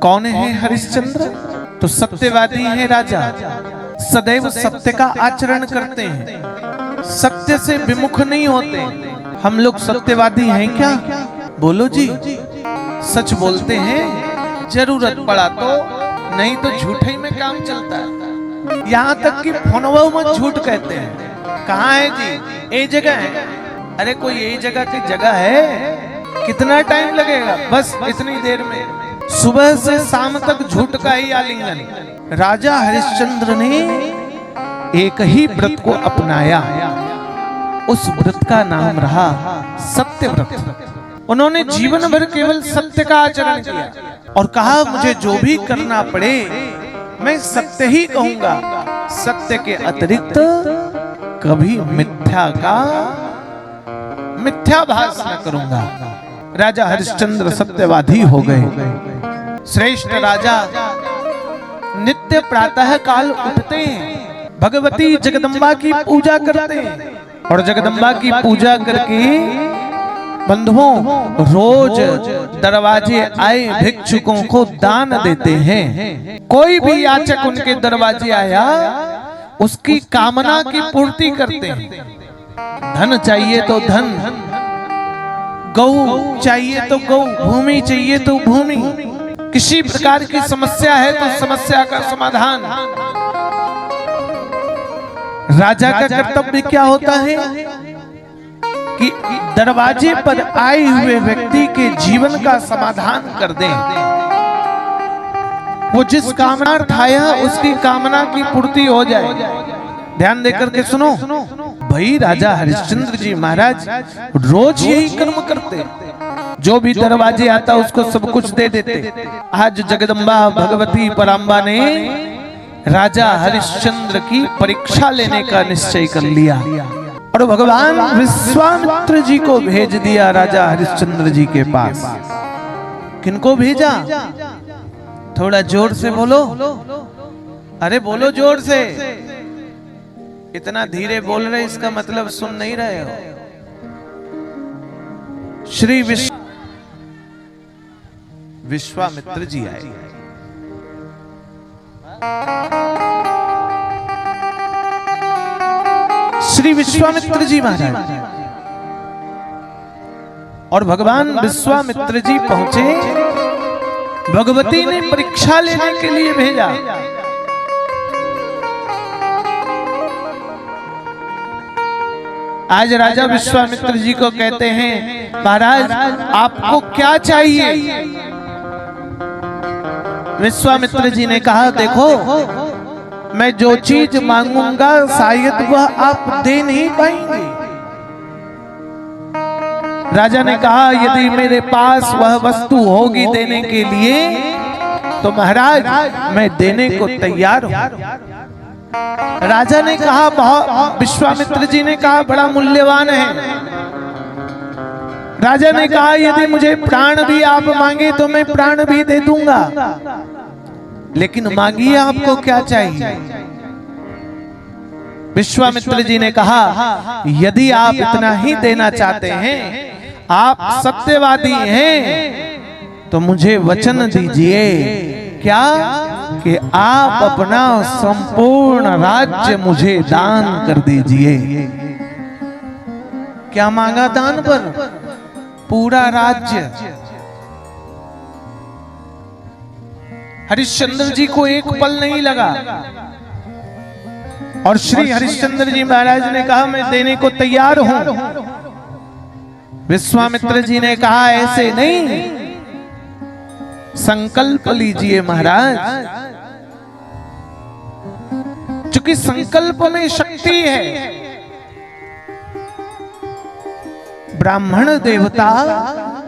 कौन है हरिश्चंद्र? तो सत्यवादी है राजा, सदैव सत्य का आचरण करते हैं, सत्य से विमुख नहीं होते। हम लोग सत्यवादी हैं क्या? बोलो जी, सच बोलते हैं जरूरत पड़ा तो, नहीं तो झूठे में काम चलता है। यहाँ तक कि फोनवा में झूठ कहते हैं। कहाँ है जी? ये जगह है। अरे कोई यही जगह की जगह है? कितना टाइम लगेगा? बस इतनी देर में। सुबह से शाम तक झूठ का ही आलिंगन। राजा हरिश्चंद्र ने एक ही व्रत को अपनाया, उस व्रत का नाम रहा सत्य व्रत। उन्होंने जीवन भर केवल सत्य का आचरण किया और कहा मुझे जो भी करना पड़े मैं सत्य ही कहूंगा, सत्य के अतिरिक्त कभी मिथ्याभास न करूंगा। राजा हरिश्चंद्र सत्यवादी हो गए। श्रेष्ठ राजा नित्य प्रातः काल उठते हैं, भगवती जगदम्बा की पूजा करते हैं और जगदम्बा की पूजा करके बंधुओं रोज दरवाजे आए भिक्षुकों को दान देते हैं। कोई भी याचक उनके दरवाजे आया उसकी कामना की पूर्ति करते हैं। धन चाहिए तो धन, गौ चाहिए तो गौ, भूमि चाहिए तो भूमि, किसी प्रकार की समस्या है तो समस्या का समाधान। राजा का कर्तव्य क्या होता है कि दरवाजे पर आए हुए व्यक्ति के जीवन का समाधान कर दें। वो जिस कामनार्थ आया उसकी कामना की पूर्ति हो जाए। ध्यान देकर के सुनो भाई, राजा हरिश्चंद्र जी महाराज रोज यही कर्म करते, जो भी दरवाजे आता उसको सब कुछ दे देते। आज जगदम्बा भगवती पराम्बा ने राजा हरिश्चंद्र की परीक्षा लेने का निश्चय कर लिया और भगवान विश्वामित्र जी को भेज दिया राजा हरिश्चंद्र जी के पास। किनको भेजा? थोड़ा जोर से बोलो। अरे बोलो जोर से। इतना धीरे बोल रहे इसका मतलब सुन नहीं रहे हो। श्री विश्वामित्र जी आए। श्री विश्वामित्र जी महाराज और भगवान विश्वामित्र जी पहुंचे। भगवती ने परीक्षा लेने के लिए भेजा। आज राजा विश्वामित्र जी को कहते हैं महाराज आपको क्या चाहिए? विश्वामित्र जी ने कहा देखो मैं जो चीज मांगूंगा शायद वह आप दे नहीं पाएंगे। राजा ने कहा यदि मेरे पास वह वस्तु होगी देने के लिए तो महाराज मैं देने को तैयार हूं। राजा ने कहा, विश्वामित्र जी ने कहा बड़ा मूल्यवान है। राजा ने कहा यदि मुझे प्राण भी आप मांगे तो मैं प्राण भी दे दूंगा, लेकिन मांगिए आपको क्या चाहिए? विश्वामित्र जी ने कहा यदि आप इतना ही देना चाहते हैं, आप सत्यवादी हैं, तो मुझे वचन दीजिए क्या कि आप अपना संपूर्ण राज्य मुझे दान कर दीजिए। क्या मांगा दान पर? पूरा राज्य। हरिश्चंद्र जी को एक पल नहीं लगा और श्री हरिश्चंद्र जी महाराज ने कहा मैं देने को तैयार हूं। विश्वामित्र जी ने कहा ऐसे नहीं, संकल्प लीजिए महाराज, क्योंकि संकल्प में शक्ति है। ब्राह्मण देवता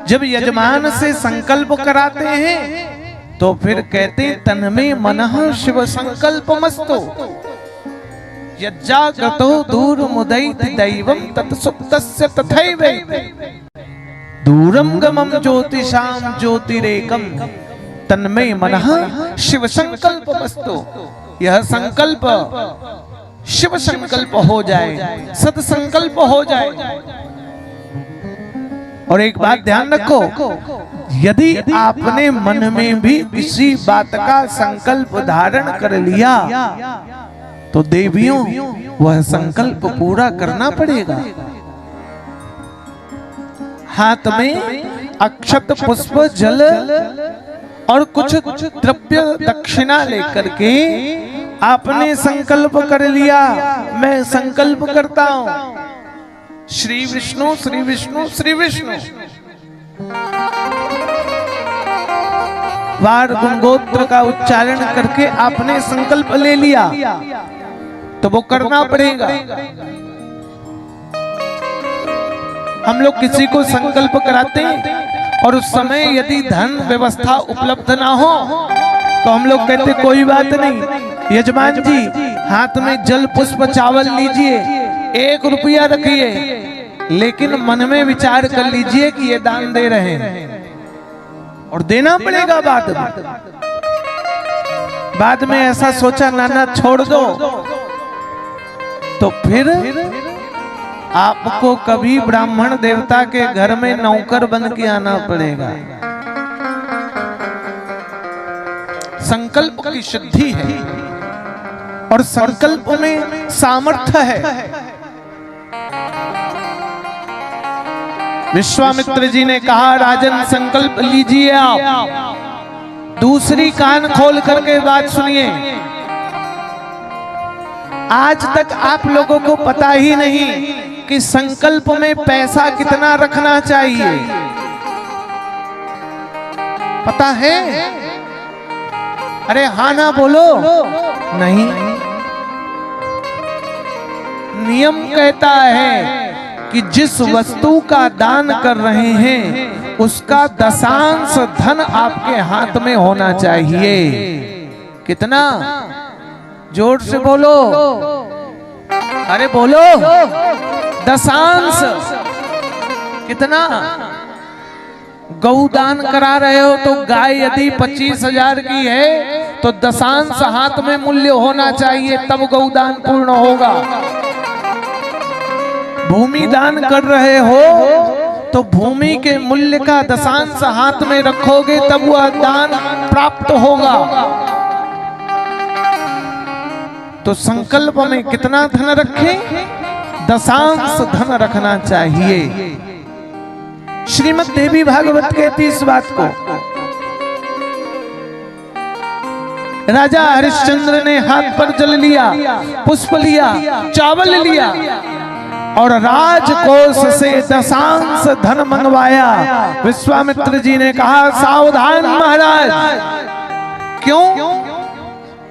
जब यजमान से संकल्प कराते हैं तो फिर कहते तन में मनः शिव संकल्पमस्तु, यज्जागतो दूर मुदैति दैवम तत्सुप्तस्य तथैव दूरम गमं ज्योतिषाम ज्योतिरेकम तन्मय मनः शिव संकल्पमस्तु। यह संकल्प शिव संकल्प हो जाए, सत संकल्प हो जाए। और एक बात ध्यान रखो, यदि आपने मन में भी किसी बात का संकल्प धारण कर लिया तो देवियों वह संकल्प पूरा करना पड़ेगा। हाथ में अक्षत पुष्प जल और कुछ द्रव्य दक्षिणा लेकर के आपने संकल्प कर लिया, मैं संकल्प करता हूं श्री विष्णु श्री विष्णु श्री विष्णु। वार गंगोत्र का उच्चारण करके आपने संकल्प ले लिया तो वो करना पड़ेगा। हम लोग किसी को संकल्प कराते हैं और उस समय यदि धन व्यवस्था उपलब्ध ना हो तो हम लोग कहते कोई बात नहीं यजमान जी, हाथ में जल पुष्प चावल लीजिए, 1 रुपया रखिए, लेकिन मन में विचार कर लीजिए कि ये दान दे रहे हैं और देना पड़ेगा। बाद में ऐसा सोचा नाना छोड़ दो तो फिर आपको कभी ब्राह्मण देवता के घर में नौकर बन के आना पड़ेगा। संकल्प की सिद्धि है और संकल्प में सामर्थ्य है। विश्वामित्र जी ने कहा राजन संकल्प लीजिए आप। दूसरी कान खोल करके बात सुनिए। आज तक आप लोगों को पता ही नहीं कि संकल्प में पैसा कितना रखना चाहिए। पता है? अरे हाँ ना बोलो। नहीं, नियम कहता है कि जिस वस्तु का दान कर रहे हैं उसका दशांश धन आपके हाथ में होना चाहिए। कितना? जोर से बोलो। अरे बोलो। दशांश। कितना? गौदान करा रहे हो तो गाय यदि 25,000 की है तो दशांश हाथ में मूल्य होना चाहिए, तब गौदान पूर्ण होगा। भूमि दान कर रहे हो तो भूमि के मूल्य का दशांश हाथ में रखोगे तब वह दान प्राप्त होगा। तो संकल्प में कितना धन रखें? दशांश धन रखना चाहिए। श्रीमद् देवी भागवत कहती इस बात को। राजा हरिश्चंद्र ने हाथ पर जल लिया, पुष्प लिया, चावल लिया और राजकोष से दशांश धन मंगवाया। विश्वामित्र जी ने कहा सावधान महाराज। क्यों?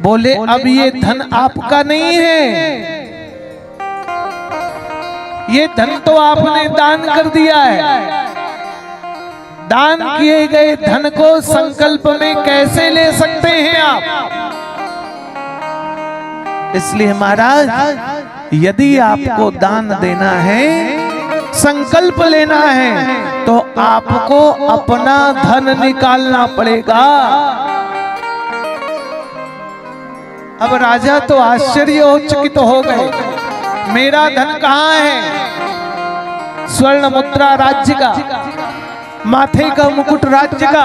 बोले अब ये धन आपका नहीं है, ये धन तो आपने दान कर दिया है। दान किए गए धन को संकल्प में कैसे ले सकते हैं आप? इसलिए महाराज यदि आपको दान देना है, संकल्प लेना है तो आपको अपना धन निकालना पड़ेगा। अब राजा तो आश्चर्यचकित हो गए, मेरा धन कहाँ है? स्वर्ण मुद्रा राज्य का, माथे का मुकुट राज्य का,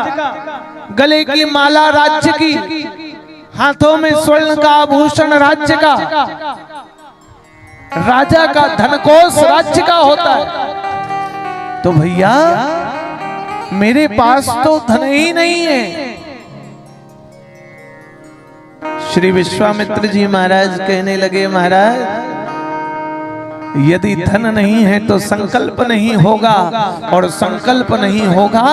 गले की माला राज्य की, हाथों में स्वर्ण का आभूषण राज्य का। राजा का धनकोष राज्य का होता है। तो भैया मेरे पास तो धन ही नहीं है। श्री विश्वामित्र जी महाराज कहने लगे महाराज यदि धन नहीं है तो संकल्प नहीं होगा, और संकल्प नहीं होगा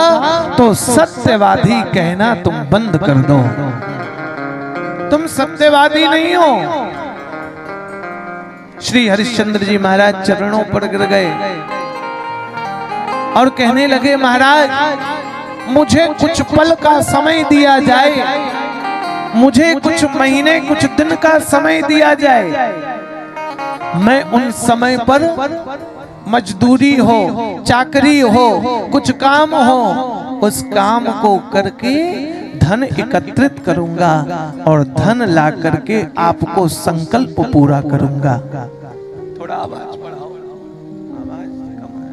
तो सत्यवादी कहना तुम बंद कर दो। तुम सत्यवादी नहीं हो। श्री हरिश्चंद्र जी महाराज चरणों पर गिर गए और कहने लगे महाराज मुझे कुछ पल का समय दिया जाए, मुझे कुछ महीने कुछ दिन का समय दिया जाए। मैं उन समय पर मजदूरी हो, चाकरी हो, कुछ काम हो, उस काम को करके धन एकत्रित करूंगा और धन ला करके आपको संकल्प पूरा करूंगा। थोड़ा आवाज बढ़ाओ, आवाज कम है।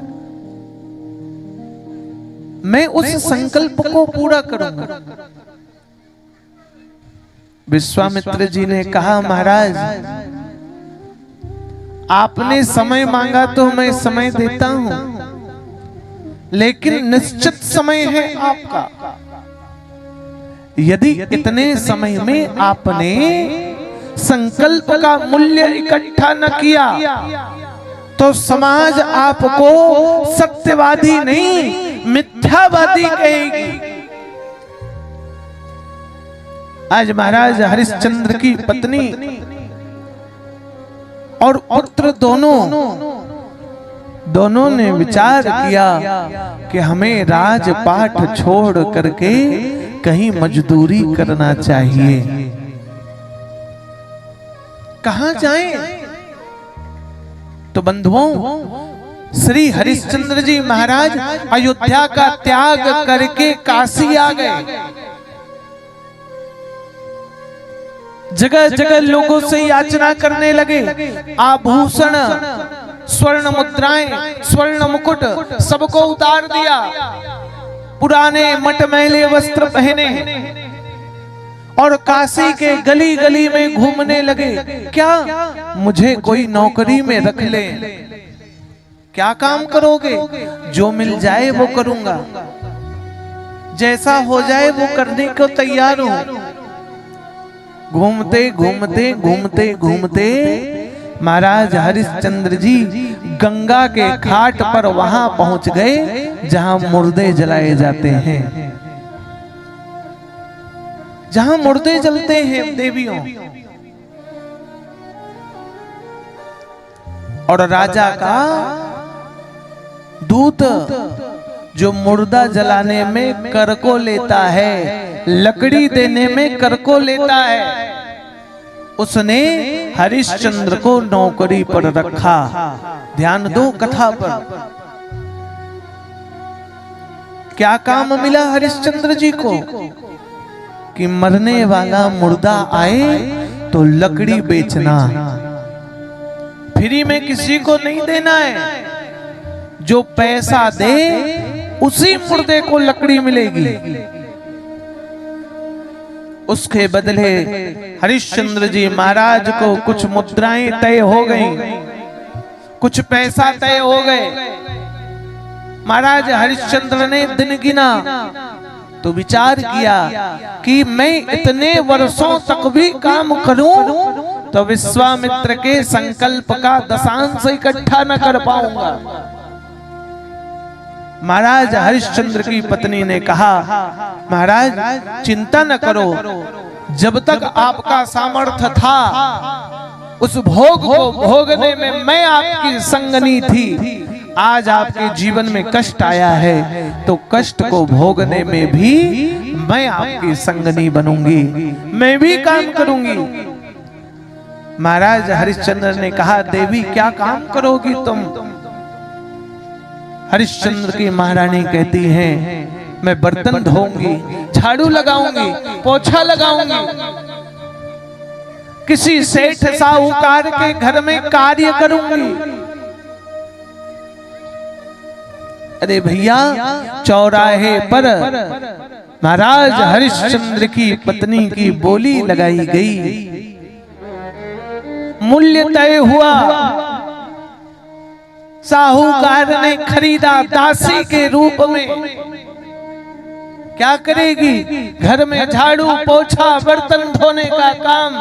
मैं उस संकल्प को पूरा करूंगा। विश्वामित्र जी ने कहा, महाराज आपने समय मांगा तो मैं समय देता हूं, लेकिन निश्चित समय है आपका। यदि इतने समय में आपने संकल्प का मूल्य इकट्ठा न किया तो समाज आपको सत्यवादी नहीं मिथ्यावादी कहेगी। आज महाराज हरिश्चंद्र की पत्नी और पुत्र दोनों ने विचार किया कि हमें राजपाट छोड़ करके कहीं मजदूरी करना चाहिए। कहां जाएं? तो बंधुओं, श्री हरिश्चंद्र जी महाराज अयोध्या का त्याग करके काशी आ गए। जगह जगह लोगों से याचना करने लगे। आभूषण, स्वर्ण मुद्राएं, स्वर्ण मुकुट सबको उतार दिया। पुराने मटमैले वस्त्र पहने और काशी के गली गली में घूमने लगे। क्या मुझे कोई नौकरी में रख ले? क्या काम करोगे? जो मिल जाए वो करूंगा, जैसा हो जाए वो करने को तैयार हूं। घूमते घूमते घूमते घूमते महाराज हरिश्चंद्र जी गंगा के घाट पर वहां पहुंच गए जहां मुर्दे जलाए जाते हैं, जहां मुर्दे जलते हैं देवियों। और राजा का दूत जो मुर्दा जलाने में कर को लेता है, लकड़ी देने में कर को लेता है, उसने हरिश्चंद्र को नौकरी पर रखा। ध्यान दो कथा पर। क्या काम मिला हरिश्चंद्र जी को? कि मरने वाला मुर्दा आए तो लकड़ी बेचना, फ्री में किसी को नहीं देना है। जो पैसा दे उसी मुर्दे को लकड़ी मिलेगी। उसके बदले हरिश्चंद्र जी महाराज को कुछ मुद्राएं तय हो गईं, कुछ पैसा तय हो गए। महाराज हरिश्चंद्र ने दिन गिना तो विचार किया कि मैं इतने वर्षों तक भी काम करूं तो विश्वामित्र के संकल्प का दशांश इकट्ठा न कर पाऊंगा। महाराज हरिश्चंद्र की पत्नी ने कहा, महाराज चिंता न करो, जब तक आपका सामर्थ्य था उस भोग को भोगने में मैं आपकी संगनी थी। आज आपके जीवन में कष्ट आया है तो कष्ट को भोगने में भी मैं आपकी संगनी बनूंगी, मैं भी काम करूंगी। महाराज हरिश्चंद्र ने कहा, देवी क्या काम करोगी तुम? हरिश्चंद्र की महारानी कहती हैं, मैं बर्तन धोऊंगी, झाड़ू लगाऊंगी, पोछा लगाऊंगी, किसी सेठ साहूकार के घर में कार्य करूंगी। अरे भैया, चौराहे पर महाराज हरिश्चंद्र की पत्नी की बोली लगाई गई, मूल्य तय हुआ। साहूकार ने खरीदा दासी के रूप में। क्या करेगी? घर में झाड़ू पोछा बर्तन धोने का काम।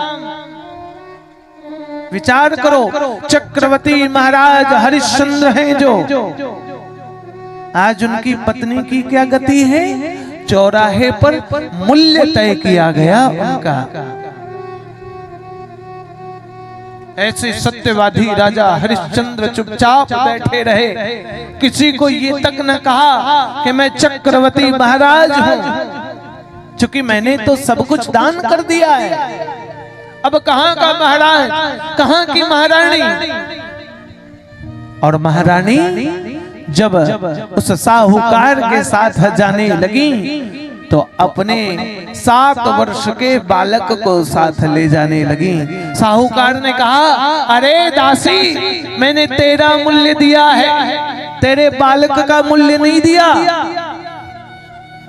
विचार करो, चक्रवर्ती महाराज हरिश्चंद्र हैं जो, आज उनकी पत्नी की क्या गति है? चौराहे पर मूल्य तय किया गया उनका। ऐसे सत्यवादी राजा हरिश्चंद्र चुपचाप बैठे रहे। किसी को ये तक न कहा कि मैं चक्रवर्ती महाराज हूं, क्योंकि मैंने तो सब कुछ दान कर दिया है। अब कहां का महाराज, कहां की महारानी? और महारानी जब उस साहूकार के साथ जाने लगी तो अपने 7 वर्ष के बालक को साथ ले जाने लगी। साहूकार ने कहा, अरे दासी, मैंने तेरा मूल्य दिया है, तेरे बालक का मूल्य नहीं दिया।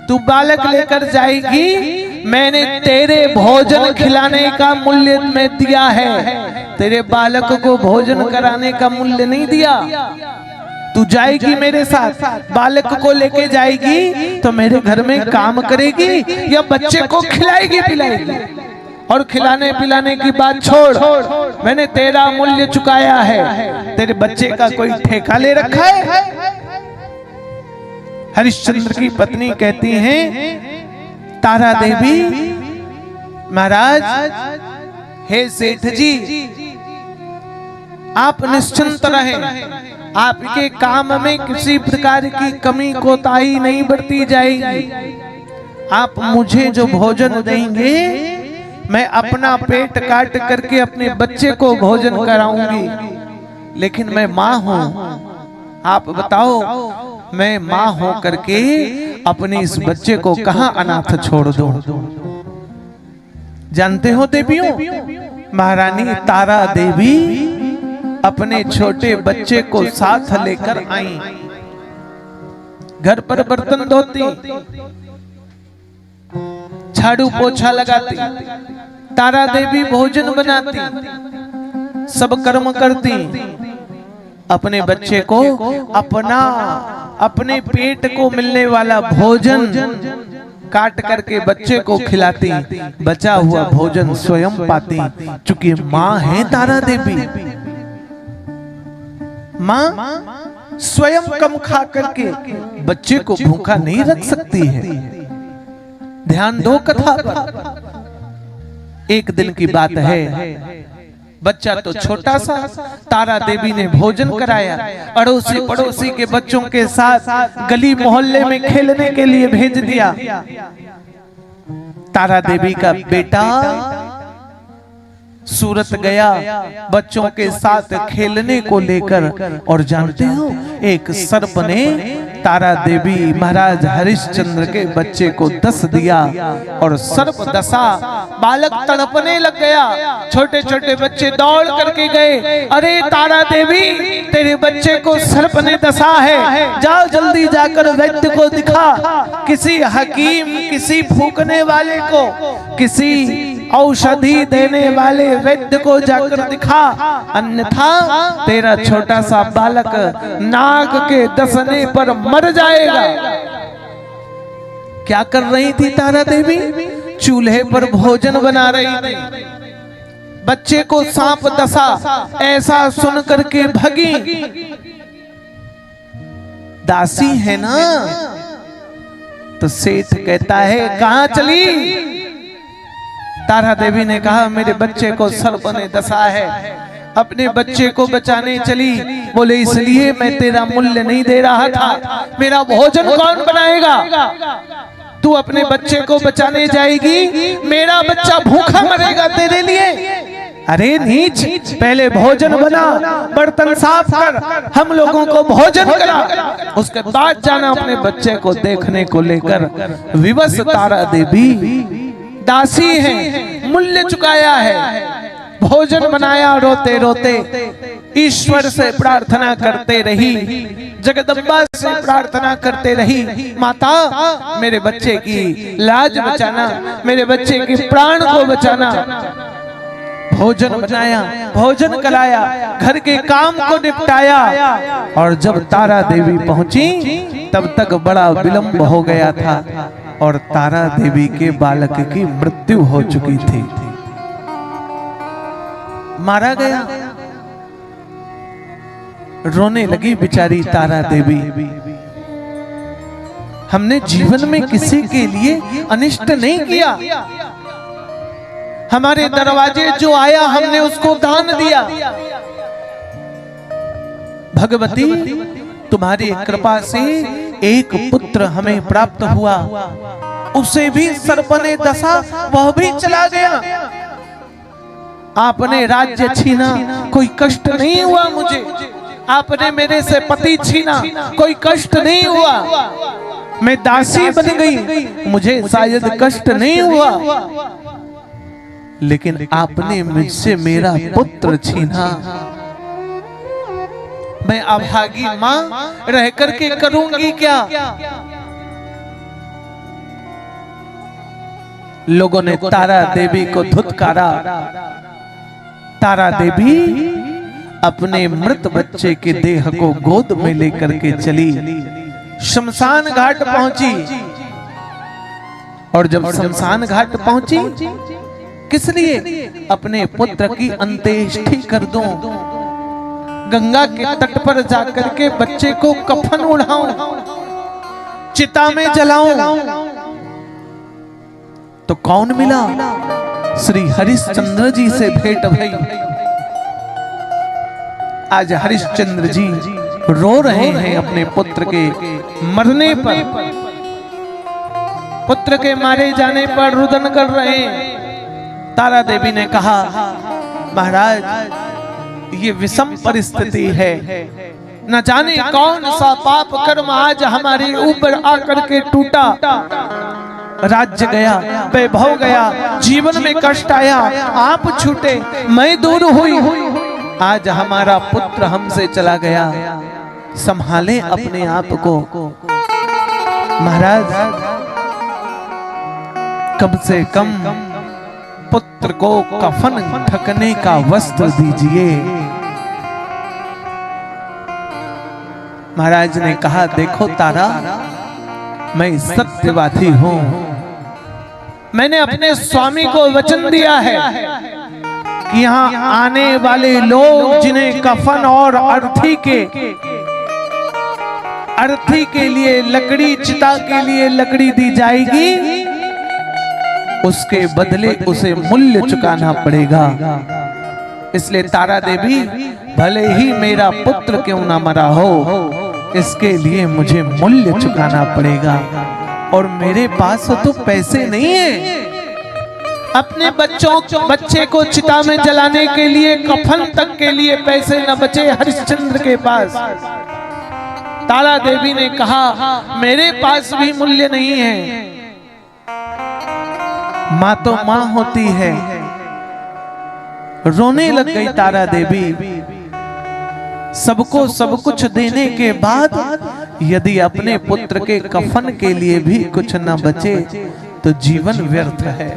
तू बालक लेकर जाएगी, मैंने तेरे भोजन खिलाने का मूल्य मैं दिया है, तेरे बालक को भोजन कराने का मूल्य नहीं दिया। तू जाएगी मेरे साथ, बालक को लेके जाएगी तो मेरे घर में काम करेगी या बच्चे को खिलाएगी पिलाएगी? और खिलाने पिलाने की बात छोड़, मैंने तेरा मूल्य चुकाया है, तेरे बच्चे का कोई ठेका ले रखा है? हरिश्चंद्र की पत्नी कहती हैं तारा देवी, महाराज, हे सेठ जी, आप निश्चिंत रहें, आपके काम में किसी प्रकार की कमी कोताही नहीं बरती जाएगी। आप मुझे जो भोजन देंगे, मैं अपना पेट काट करके अपने बच्चे को भोजन कराऊंगी, लेकिन मैं माँ हूं। आप बताओ, मैं माँ हो करके अपने इस बच्चे को कहां अनाथ छोड़ दूं? जानते हो देवियों, महारानी तारा देवी अपने छोटे बच्चे को साथ लेकर आई, घर पर बर्तन धोती, झाड़ू पोछा लगाती, तारा देवी भोजन बनाती, सब कर्म करती, अपने बच्चे को अपने पेट को मिलने वाला भोजन काट करके बच्चे को खिलाती, बचा हुआ भोजन स्वयं पाती। चूंकि माँ है तारा देवी, माँ स्वयं कम खा करके बच्चे को भूखा नहीं रख सकती है। ध्यान दो कथा पर। एक दिन की बात है, बच्चा तो छोटा सा, तारा देवी ने भोजन कराया, अड़ोसी पड़ोसी के बच्चों के साथ गली मोहल्ले में खेलने के लिए भेज दिया। तारा देवी का बेटा सूरत गया बच्चों के साथ खेलने को लेकर, और जानते हो, एक सर्प ने तारा देवी महाराज हरिश्चंद्र के बच्चे को दस दिया, और सर्प दसा, बालक तड़पने लग गया। छोटे छोटे बच्चे दौड़ करके गए, अरे तारा देवी, तेरे बच्चे को सर्प ने दसा है, जाओ जल्दी जाकर वैद्य को दिखा, किसी हकीम, किसी फूकने वाले को, किसी औषधि देने वाले वैद्य को जाकर दिखा, अन्यथा तेरा छोटा सा बालक नाग के दसने पर मर जाएगा। क्या कर रही थी तारा देवी? चूल्हे पर भोजन बना रही थी, बच्चे को सांप दसा, ऐसा सुन करके भगी। दासी है ना, तो सेठ कहता है कहां चली? तारा देवी ने कहा मेरे बच्चे को सर्प ने दसा है, अपने बच्चे को बचाने चली। बोले इसलिए मैं तेरा मूल्य नहीं दे रहा था, मेरा भोजन कौन बनाएगा? तू अपने बच्चे को बचाने जाएगी, मेरा बच्चा भूखा मरेगा तेरे लिए। अरे नीच, पहले भोजन बना, बर्तन साफ कर, हम लोगों को भोजन करा, उसके बाद जाना अपने बच्चे को देखने को लेकर। विवश तारा देवी दासी है, मूल्य चुकाया है, भोजन बनाया, रोते रोते ईश्वर से प्रार्थना करते रही, जगदम्बा से प्रार्थना करते रही, माता मेरे बच्चे की लाज बचाना, मेरे बच्चे के प्राण को बचाना। भोजन बनाया, भोजन कराया, घर के काम को निपटाया, और जब तारा देवी पहुंची तब तक बड़ा विलंब हो गया था, और तारा देवी के बालक की मृत्यु हो चुकी थी, मारा गया। रोने लगी बेचारी तारा देवी। हमने जीवन में किसी के लिए अनिष्ट नहीं किया, हमारे दरवाजे जो आया हमने उसको दान दिया। भगवती तुम्हारी कृपा से एक पुत्र हमें प्राप्त हुआ, उसे भी सर्प ने दसा, वह भी चला गया। आपने राज्य छीना, कोई कष्ट नहीं हुआ मुझे, आपने मेरे से पति छीना, कोई कष्ट नहीं हुआ, मैं दासी बन गई, मुझे शायद कष्ट नहीं हुआ, लेकिन आपने मुझसे मेरा पुत्र छीना। मैं अभागी मां रह करके करूंगी क्या? लोगों ने तारा देवी को धुतकारा। तारा देवी अपने मृत बच्चे के देह को गोद में लेकर के चली, शमशान घाट पहुंची। और जब शमशान घाट पहुंची, किस लिए? अपने पुत्र की अंत्येष्टि कर दूं, गंगा के तट पर जाकर के बच्चे को कफन उड़ाऊं, चिता में जलाऊं। तो कौन मिला? श्री हरिश्चंद्र जी से भेंट भई। आज हरिश्चंद्र जी रो रहे हैं अपने पुत्र के मरने पर, पुत्र के मारे जाने पर रुदन कर रहे हैं। तारा देवी ने कहा, महाराज ये विषम परिस्थिति है, न जाने कौन सा पाप कर्म आज हमारे ऊपर आकर के टूटा। राज्य गया, वैभव गया, जीवन में कष्ट आया, आप छूटे, मैं दूर हुई, आज हमारा पुत्र हमसे चला गया, संभाले अपने आप को। महाराज कम से कम पुत्र को कफन ढकने का वस्त्र दीजिए। महाराज ने कहा, देखो तारा, मैं सत्यवादी हूं, मैंने अपने स्वामी को वचन दिया है कि यहाँ आने वाले लोग जिन्हें कफन और अर्थी के लिए लकड़ी, चिता के लिए लकड़ी दी जाएगी, उसके बदले उसे मूल्य चुकाना पड़ेगा। इसलिए तारा देवी, भले ही मेरा पुत्र क्यों ना मरा हो, इसके लिए मुझे मूल्य चुकाना पड़ेगा। और मेरे पास तो पैसे नहीं है, अपने बच्चे को चिता में जलाने के लिए, कफन तक के लिए पैसे न बचे हरिश्चंद्र के पास। तारा देवी ने कहा, मेरे पास भी मूल्य नहीं है। माँ तो माँ होती है। रोने लग गई तारा देवी। सबको सब कुछ देने के बाद यदि अपने पुत्र के कफन के लिए भी कुछ न बचे तो जीवन व्यर्थ है।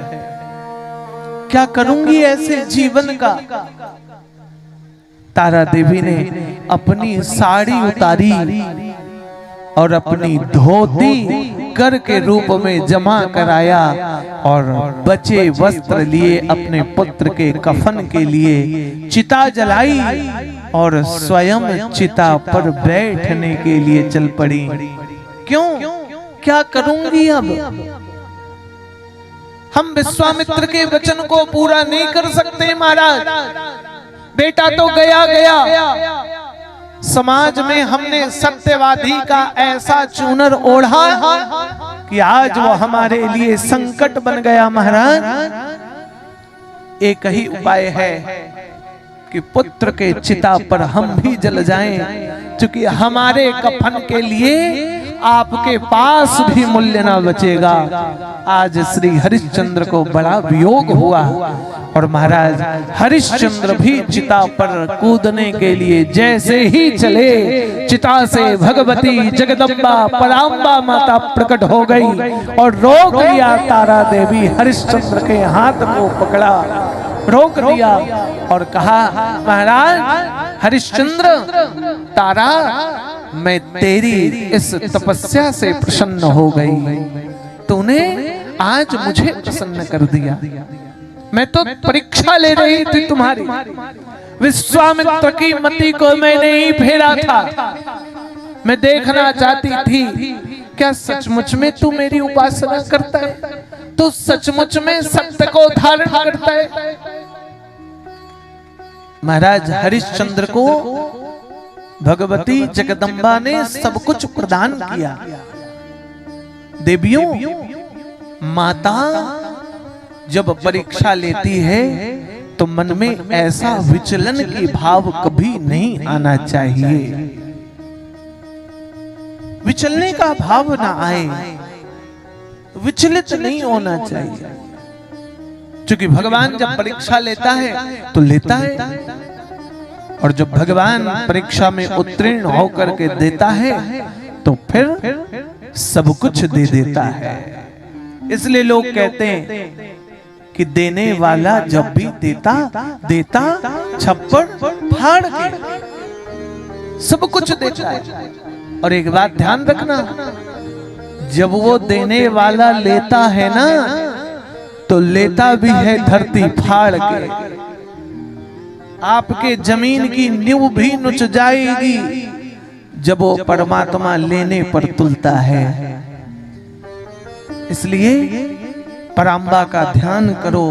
क्या करूंगी ऐसे जीवन का? तारा देवी ने अपनी साड़ी उतारी और अपनी धोती कर के रूप में जमा कराया और बचे वस्त्र लिए अपने पुत्र के कफन के लिए चिता जलाई और स्वयं चिता पर बैठने के लिए चल पड़ी। क्यों? क्या करूंगी अब? हम विश्वामित्र के वचन को पूरा नहीं कर सकते महाराज। बेटा तो गया गया, समाज में हमने सत्यवादी का ऐसा चूनर ओढ़ा कि आज वो हमारे लिए संकट बन गया। महाराज एक ही उपाय है कि पुत्र के चिता पर हम भी जल जाएं, क्योंकि हमारे कफन के लिए आपके पास भी मूल्य ना बचेगा। आज श्री हरिश्चंद्र को बड़ा वियोग हुआ और महाराज हरिश्चंद्र भी चिता पर कूदने के लिए जैसे ही चले, चिता से भगवती जगदम्बा पराम्बा माता प्रकट हो गई और रोक लिया। तारा देवी हरिश्चंद्र के हाथ को पकड़ा, रोक दिया और कहा, महाराज हरिश्चंद्र, तारा, मैं तेरी इस तपस्या से प्रसन्न हो गई। तूने आज मुझे प्रसन्न कर दिया। मैं तो परीक्षा ले रही थी तुम्हारी। विश्वामित्र की मति को मैंने ही फेरा था। मैं देखना चाहती थी क्या सचमुच में तू मेरी उपासना करता है, तू सचमुच में सत्य को धारण करता है। महाराज हरिश्चंद्र को भगवती जगदम्बा ने सब कुछ प्रदान किया। देवियों, माता जब परीक्षा लेती है तो मन में ऐसा विचलन की भाव कभी नहीं आना चाहिए। विचलने का भाव ना आए, विचलित नहीं होना चाहिए। क्योंकि भगवान जब परीक्षा लेता है तो लेता है, और जब भगवान परीक्षा में उत्तीर्ण होकर के देता है तो फिर सब कुछ दे देता है। इसलिए लोग कहते हैं कि देने वाला जब भी देता देता छप्पड़ फाड़ के सब कुछ देता है। और एक बात ध्यान रखना, जब वो देने वाला लेता है ना तो लेता भी है धरती फाड़ के। आपके जमीन की नींव भी नुच जाएगी जब वो परमात्मा लेने पर तुलता है। इसलिए पराम्बा का ध्यान करो,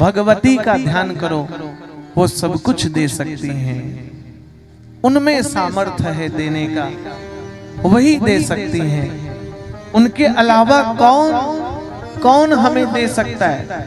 भगवती का ध्यान करो, वो सब कुछ दे सकती हैं, उनमें सामर्थ्य है देने का, वही दे सकती हैं। उनके अलावा कौन हमें दे सकता है?